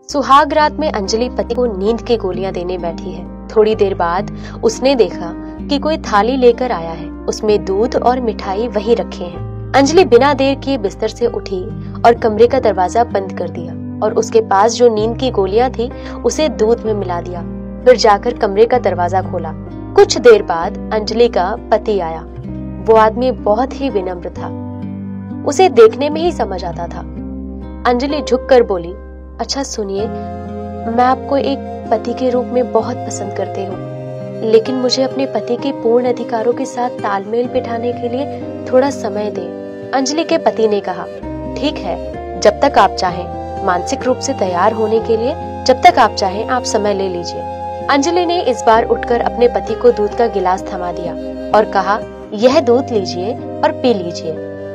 सुहाग रात में अंजलि पति को नींद की गोलियां देने बैठी है। थोड़ी देर बाद उसने देखा कि कोई थाली लेकर आया है, उसमें दूध और मिठाई वहीं रखे हैं। अंजलि बिना देर किए बिस्तर से उठी और कमरे का दरवाजा बंद कर दिया और उसके पास जो नींद की गोलियां थी उसे दूध में मिला दिया। फिर जाकर कमरे का दरवाजा खोला। कुछ देर बाद अंजलि का पति आया। वो आदमी बहुत ही विनम्र था, उसे देखने में ही समझ आता था। अंजलि झुककर बोली, अच्छा सुनिए, मैं आपको एक पति के रूप में बहुत पसंद करती हूँ, लेकिन मुझे अपने पति के पूर्ण अधिकारों के साथ तालमेल बिठाने के लिए थोड़ा समय दें। अंजलि के पति ने कहा, ठीक है, जब तक आप चाहें, मानसिक रूप से तैयार होने के लिए जब तक आप चाहें आप समय ले लीजिए। अंजलि ने इस बार उठकर अपने पति को दूध का गिलास थमा दिया और कहा, यह दूध लीजिए और पी लीजिए,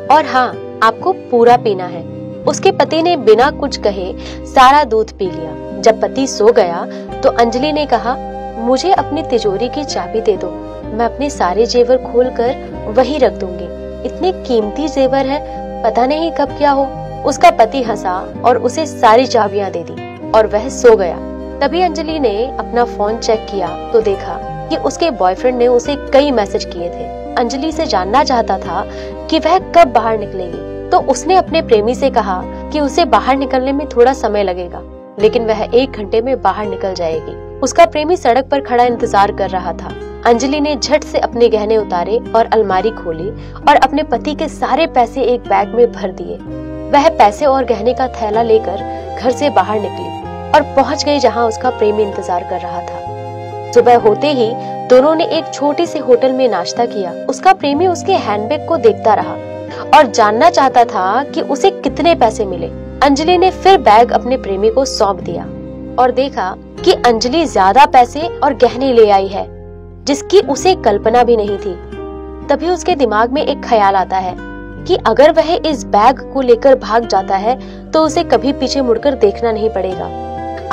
और हाँ, आपको पूरा पीना है। उसके पति ने बिना कुछ कहे सारा दूध पी लिया। जब पति सो गया तो अंजलि ने कहा, मुझे अपनी तिजोरी की चाबी दे दो, मैं अपने सारे जेवर खोलकर वहीं रख दूंगी। इतने कीमती जेवर है, पता नहीं कब क्या हो। उसका पति हंसा और उसे सारी चाबियां दे दी और वह सो गया। तभी अंजलि ने अपना फोन चेक किया तो देखा कि उसके बॉयफ्रेंड ने उसे कई मैसेज किए थे। अंजलि से जानना चाहता था कि वह कब बाहर निकलेगी, तो उसने अपने प्रेमी से कहा कि उसे बाहर निकलने में थोड़ा समय लगेगा, लेकिन वह 1 घंटे में बाहर निकल जाएगी। उसका प्रेमी सड़क पर खड़ा इंतजार कर रहा था। अंजलि ने झट से अपने गहने उतारे और अलमारी खोली और अपने पति के सारे पैसे एक बैग में भर दिए। वह पैसे और गहने का थैला लेकर घर से बाहर निकली और पहुंच गई जहां उसका प्रेमी इंतजार कर रहा था। सुबह होते ही दोनों ने एक छोटे से होटल में नाश्ता किया। उसका प्रेमी उसके हैंडबैग को देखता रहा और जानना चाहता था कि उसे कितने पैसे मिले। अंजलि ने फिर बैग अपने प्रेमी को सौंप दिया और देखा कि अंजलि ज्यादा पैसे और गहने ले आई है, जिसकी उसे कल्पना भी नहीं थी। तभी उसके दिमाग में एक ख्याल आता है कि अगर वह इस बैग को लेकर भाग जाता है तो उसे कभी पीछे मुड़कर देखना नहीं पड़ेगा।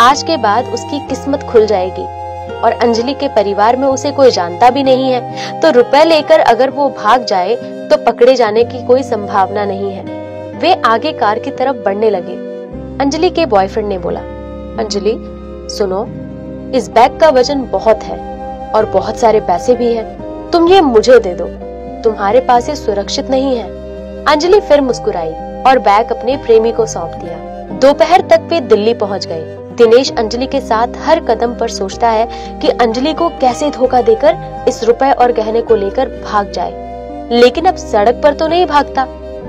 आज के बाद उसकी किस्मत खुल जाएगी और अंजलि के परिवार में उसे कोई जानता भी नहीं है, तो रुपए लेकर अगर वो भाग जाए तो पकड़े जाने की कोई संभावना नहीं है। वे आगे कार की तरफ बढ़ने लगे। अंजलि के बॉयफ्रेंड ने बोला, अंजलि सुनो, इस बैग का वजन बहुत है और बहुत सारे पैसे भी हैं, तुम ये मुझे दे दो, तुम्हारे पास ये सुरक्षित नहीं है। अंजलि फिर मुस्कुराई और बैग अपने प्रेमी को सौंप दिया। दोपहर तक वे दिल्ली पहुंच गए। दिनेश अंजलि के साथ हर कदम पर सोचता है कि अंजलि को कैसे धोखा देकर इस रुपए और गहने को लेकर भाग जाए, लेकिन अब सड़क पर तो नहीं भागता।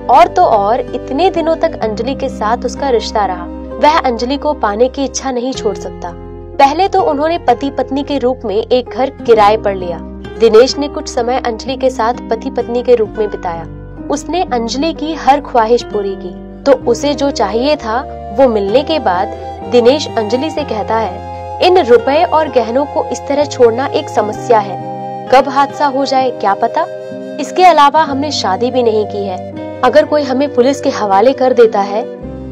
और तो और इतने दिनों तक अंजलि के साथ उसका रिश्ता रहा, वह अंजलि को पाने की इच्छा नहीं छोड़ सकता। पहले तो उन्होंने पति पत्नी के रूप में एक घर किराए पर लिया। दिनेश ने कुछ समय अंजलि के साथ पति पत्नी के रूप में बिताया। उसने अंजलि की हर ख्वाहिश पूरी की, तो उसे जो चाहिए था वो मिलने के बाद दिनेश अंजलि से कहता है, इन रुपए और गहनों को इस तरह छोड़ना एक समस्या है, कब हादसा हो जाए क्या पता। इसके अलावा हमने शादी भी नहीं की है, अगर कोई हमें पुलिस के हवाले कर देता है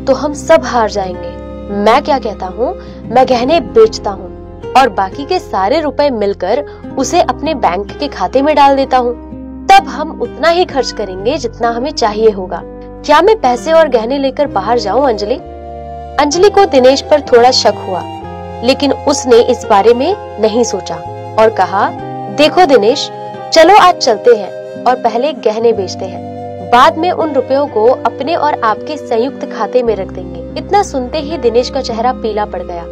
तो हम सब हार जाएंगे। मैं क्या कहता हूँ, मैं गहने बेचता हूँ और बाकी के सारे रुपए मिलकर उसे अपने बैंक के खाते में डाल देता हूँ, तब हम उतना ही खर्च करेंगे जितना हमें चाहिए होगा। क्या मैं पैसे और गहने लेकर बाहर जाऊँ अंजलि? अंजलि को दिनेश पर थोड़ा शक हुआ, लेकिन उसने इस बारे में नहीं सोचा और कहा, देखो दिनेश, चलो आज चलते हैं और पहले गहने बेचते हैं, बाद में उन रुपयों को अपने और आपके संयुक्त खाते में रख देंगे। इतना सुनते ही दिनेश का चेहरा पीला पड़ गया।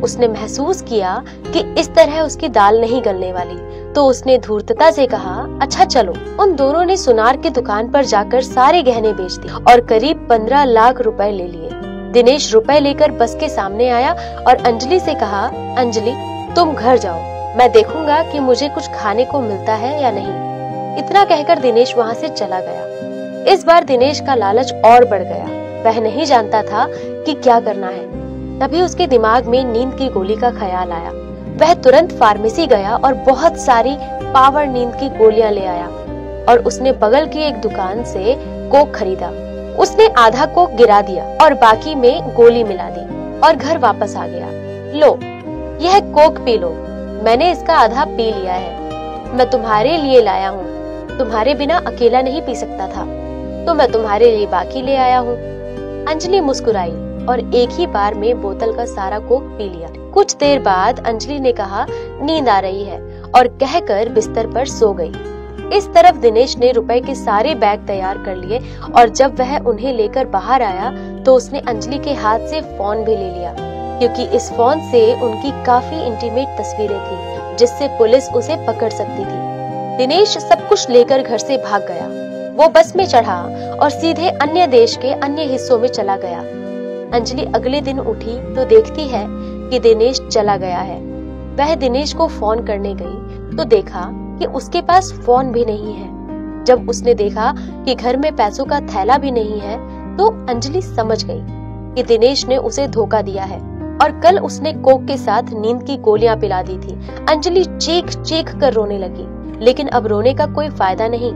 उसने महसूस किया कि इस तरह उसकी दाल नहीं गलने वाली, तो उसने धूर्तता से कहा, अच्छा चलो। उन दोनों ने सुनार की दुकान पर जाकर सारे गहने बेच दिए और करीब 15 लाख रुपए ले लिए। दिनेश रुपए लेकर बस के सामने आया और अंजलि से कहा, अंजलि तुम घर जाओ, मैं देखूंगा कि मुझे कुछ खाने को मिलता है या नहीं। इतना कहकर दिनेश वहाँ से चला गया। इस बार दिनेश का लालच और बढ़ गया। वह नहीं जानता था कि क्या करना है। तभी उसके दिमाग में नींद की गोली का ख्याल आया। वह तुरंत फार्मेसी गया और बहुत सारी पावर नींद की गोलियां ले आया और उसने बगल की एक दुकान से कोक खरीदा। उसने आधा कोक गिरा दिया और बाकी में गोली मिला दी और घर वापस आ गया। लो, यह कोक पी लो, मैंने इसका आधा पी लिया है, मैं तुम्हारे लिए लाया हूँ, तुम्हारे बिना अकेला नहीं पी सकता था, तो मैं तुम्हारे लिए बाकी ले आया हूँ। अंजलि मुस्कुराई और एक ही बार में बोतल का सारा कोक पी लिया। कुछ देर बाद अंजलि ने कहा नींद आ रही है और कहकर बिस्तर पर सो गई। इस तरफ दिनेश ने रुपए के सारे बैग तैयार कर लिए और जब वह उन्हें लेकर बाहर आया तो उसने अंजलि के हाथ से फोन भी ले लिया, क्योंकि इस फोन से उनकी काफी इंटीमेट तस्वीरें थी जिससे पुलिस उसे पकड़ सकती थी। दिनेश सब कुछ लेकर घर से भाग गया। वो बस में चढ़ा और सीधे अन्य देश के अन्य हिस्सों में चला गया। अंजलि अगले दिन उठी तो देखती है कि दिनेश चला गया है। वह दिनेश को फोन करने गई तो देखा कि उसके पास फोन भी नहीं है। जब उसने देखा कि घर में पैसों का थैला भी नहीं है तो अंजलि समझ गई कि दिनेश ने उसे धोखा दिया है और कल उसने कोक के साथ नींद की गोलियां पिला दी थी। अंजलि चीख चीख कर रोने लगी, लेकिन अब रोने का कोई फायदा नहीं।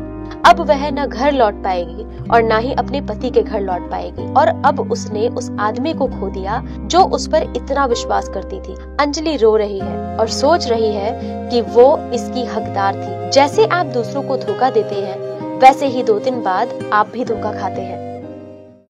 अब वह न घर लौट पाएगी और न ही अपने पति के घर लौट पाएगी, और अब उसने उस आदमी को खो दिया जो उस पर इतना विश्वास करती थी। अंजलि रो रही है और सोच रही है कि वो इसकी हकदार थी। जैसे आप दूसरों को धोखा देते हैं वैसे ही 2 दिन बाद आप भी धोखा खाते हैं।